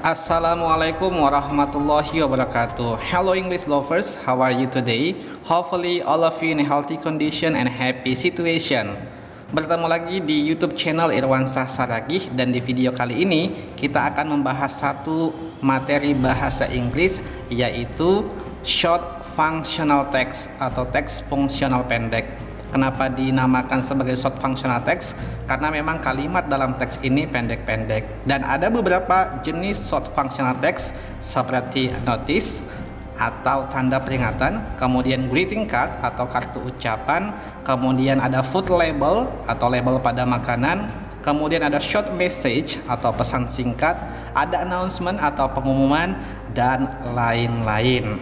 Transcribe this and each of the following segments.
Assalamualaikum warahmatullahi wabarakatuh. Hello English lovers, how are you today? Hopefully all of you in a healthy condition and happy situation. Bertemu lagi di YouTube channel Irwansyah Saragih, dan di video kali ini kita akan membahas satu materi bahasa Inggris, yaitu short functional text atau teks fungsional pendek. Kenapa dinamakan sebagai short functional text? Karena memang kalimat dalam teks ini pendek-pendek, dan ada beberapa jenis short functional text seperti notice atau tanda peringatan, kemudian greeting card atau kartu ucapan, kemudian ada food label atau label pada makanan, kemudian ada short message atau pesan singkat, ada announcement atau pengumuman, dan lain-lain.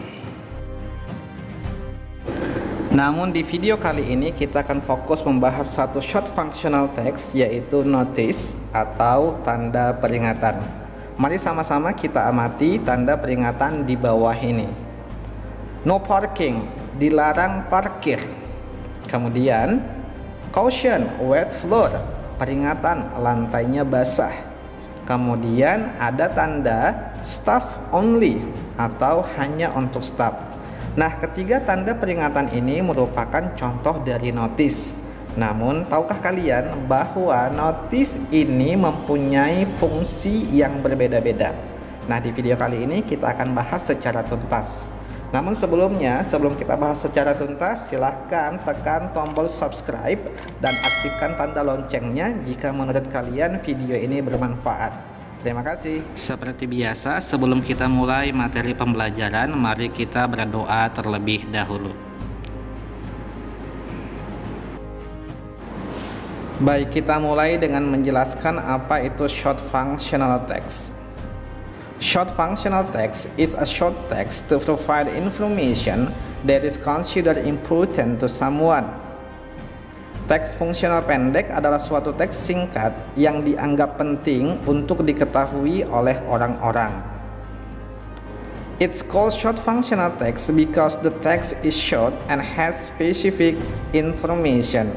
Namun di video kali ini kita akan fokus membahas satu short functional text, yaitu notice atau tanda peringatan. Mari sama-sama kita amati tanda peringatan di bawah ini. No parking, dilarang parkir. Kemudian caution, wet floor, peringatan lantainya basah. Kemudian ada tanda staff only atau hanya untuk staff. Nah, ketiga tanda peringatan ini merupakan contoh dari notice. Namun, tahukah kalian bahwa notice ini mempunyai fungsi yang berbeda-beda? Nah, di video kali ini kita akan bahas secara tuntas. Namun sebelumnya, sebelum kita bahas secara tuntas, silahkan tekan tombol subscribe dan aktifkan tanda loncengnya jika menurut kalian video ini bermanfaat. Terima kasih. Seperti biasa, sebelum kita mulai materi pembelajaran, mari kita berdoa terlebih dahulu. Baik, kita mulai dengan menjelaskan apa itu short functional text. Short functional text is a short text to provide information that is considered important to someone. Teks fungsional pendek adalah suatu teks singkat yang dianggap penting untuk diketahui oleh orang-orang. It's called short functional text because the text is short and has specific information.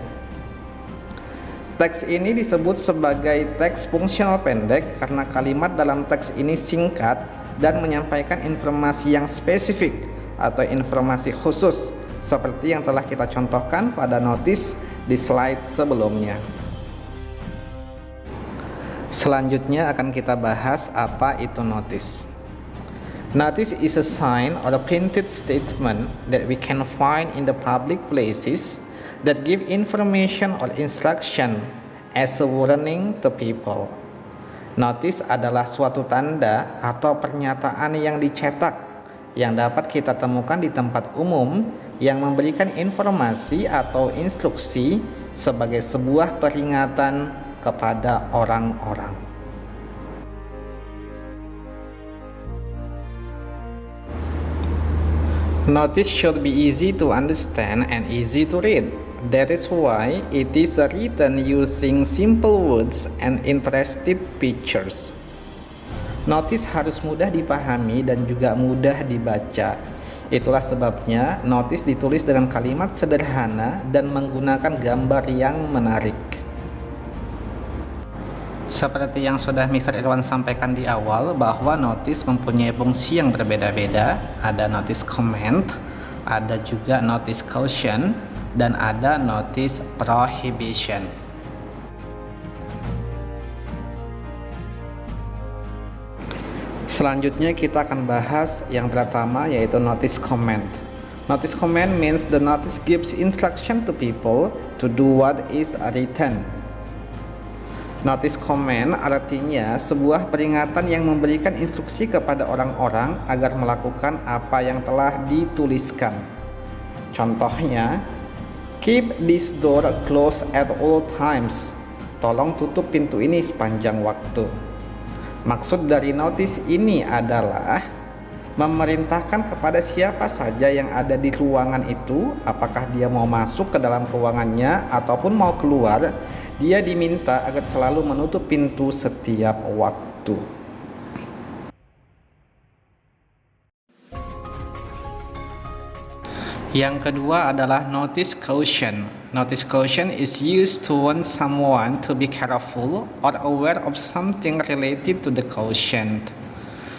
Teks ini disebut sebagai teks fungsional pendek karena kalimat dalam teks ini singkat dan menyampaikan informasi yang spesifik atau informasi khusus, seperti yang telah kita contohkan pada notice di slide sebelumnya. Selanjutnya akan kita bahas apa itu notice. Notice is a sign or a printed statement that we can find in the public places that give information or instruction as a warning to people. Notice adalah suatu tanda atau pernyataan yang dicetak yang dapat kita temukan di tempat umum yang memberikan informasi atau instruksi sebagai sebuah peringatan kepada orang-orang. Notice should be easy to understand and easy to read. That is why it is written using simple words and interesting pictures. Notice harus mudah dipahami dan juga mudah dibaca. Itulah sebabnya notice ditulis dengan kalimat sederhana dan menggunakan gambar yang menarik. Seperti yang sudah Mr. Irwan sampaikan di awal, bahwa notice mempunyai fungsi yang berbeda-beda. Ada notice comment, ada juga notice caution, dan ada notice prohibition. Selanjutnya kita akan bahas yang pertama, yaitu notice comment. Notice comment means the notice gives instruction to people to do what is written. Notice comment artinya sebuah peringatan yang memberikan instruksi kepada orang-orang agar melakukan apa yang telah dituliskan. Contohnya, keep this door closed at all times. Tolong tutup pintu ini sepanjang waktu. Maksud dari notice ini adalah memerintahkan kepada siapa saja yang ada di ruangan itu, apakah dia mau masuk ke dalam ruangannya ataupun mau keluar, dia diminta agar selalu menutup pintu setiap waktu. Yang kedua adalah notice caution. Notice caution is used to warn someone to be careful or aware of something related to the caution.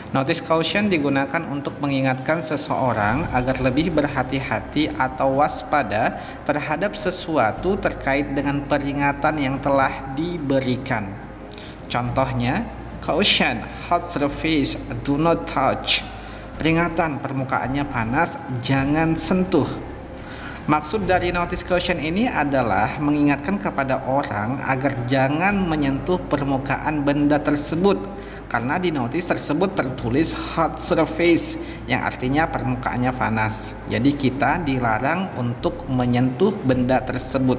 Notice caution digunakan untuk mengingatkan seseorang agar lebih berhati-hati atau waspada terhadap sesuatu terkait dengan peringatan yang telah diberikan. Contohnya, caution, hot surface, do not touch. Peringatan, permukaannya panas, jangan sentuh. Maksud dari notice caution ini adalah mengingatkan kepada orang agar jangan menyentuh permukaan benda tersebut, karena di notice tersebut tertulis hot surface yang artinya permukaannya panas. Jadi kita dilarang untuk menyentuh benda tersebut.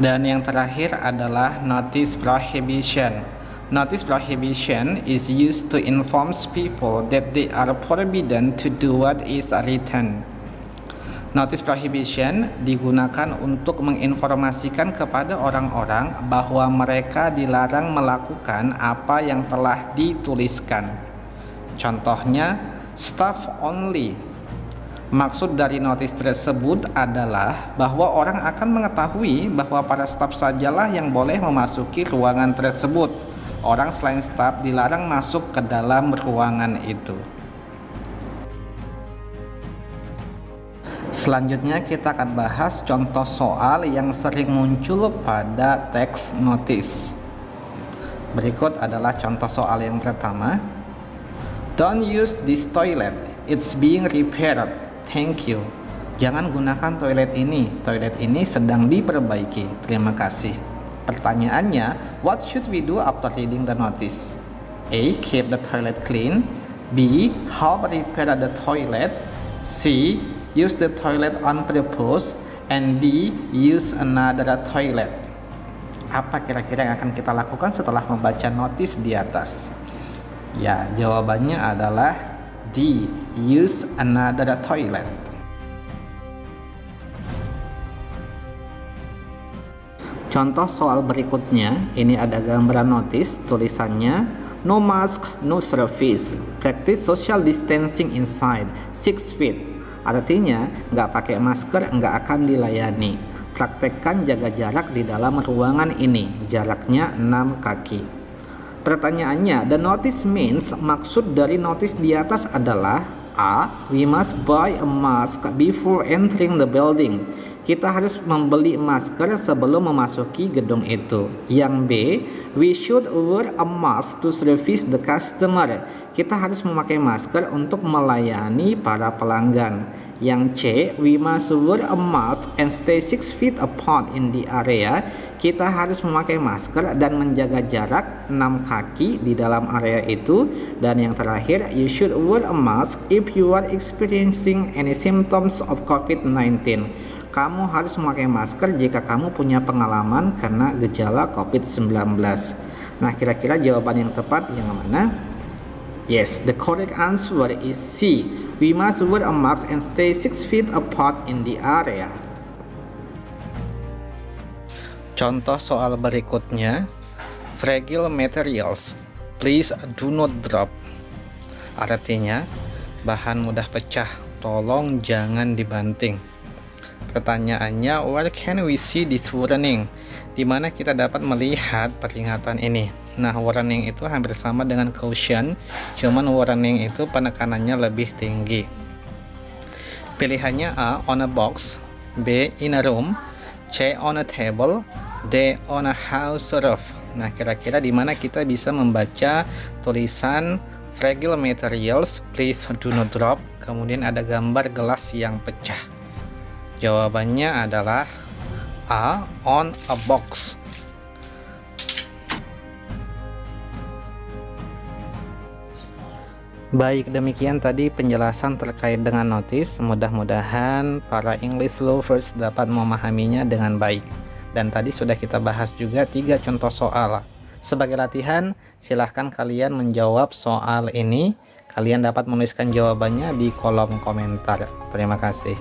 Dan yang terakhir adalah notice prohibition. Notice prohibition is used to inform people that they are forbidden to do what is written. Notice prohibition digunakan untuk menginformasikan kepada orang-orang bahwa mereka dilarang melakukan apa yang telah dituliskan. Contohnya, staff only. Maksud dari notice tersebut adalah bahwa orang akan mengetahui bahwa para staf sajalah yang boleh memasuki ruangan tersebut. Orang selain staf dilarang masuk ke dalam ruangan itu. Selanjutnya kita akan bahas contoh soal yang sering muncul pada teks notice. Berikut adalah contoh soal yang pertama. Don't use this toilet, it's being repaired. Thank you. Jangan gunakan toilet ini sedang diperbaiki. Terima kasih. Pertanyaannya, what should we do after reading the notice? A. Keep the toilet clean. B. Help repair the toilet. C. Use the toilet on purpose. And D. Use another toilet. Apa kira-kira yang akan kita lakukan setelah membaca notice di atas? Ya, jawabannya adalah D. Use another toilet. Contoh soal berikutnya, ini ada gambaran notice, tulisannya no mask, no service, practice social distancing inside 6 feet. Artinya, nggak pakai masker nggak akan dilayani. Praktekkan jaga jarak di dalam ruangan ini, jaraknya 6 kaki. Pertanyaannya, the notice means, maksud dari notice di atas adalah A. We must buy a mask before entering the building. Kita harus membeli masker sebelum memasuki gedung itu. Yang B. We should wear a mask to service the customer. Kita harus memakai masker untuk melayani para pelanggan. Yang C. We must wear a mask and stay 6 feet apart in the area. Kita harus memakai masker dan menjaga jarak 6 kaki di dalam area itu. Dan yang terakhir, you should wear a mask if you are experiencing any symptoms of COVID-19. Kamu harus memakai masker jika kamu punya pengalaman kena gejala COVID-19. Nah, kira-kira jawaban yang tepat yang mana? Yes, the correct answer is C. We must wear a mask and stay 6 feet apart in the area. Contoh soal berikutnya, fragile materials, please do not drop. Artinya, bahan mudah pecah, tolong jangan dibanting. Pertanyaannya, where can we see this warning? Di mana kita dapat melihat peringatan ini? Nah, warning itu hampir sama dengan caution, cuman warning itu penekanannya lebih tinggi. Pilihannya A. On a box, B. In a room, C. On a table, D. On a house roof. Nah, kira-kira di mana kita bisa membaca tulisan fragile materials, please do not drop, kemudian ada gambar gelas yang pecah. Jawabannya adalah A. On a box. Baik, demikian tadi penjelasan terkait dengan notice. Mudah-mudahan para English lovers dapat memahaminya dengan baik. Dan tadi sudah kita bahas juga 3 contoh soal. Sebagai latihan, silahkan kalian menjawab soal ini. Kalian dapat menuliskan jawabannya di kolom komentar. Terima kasih.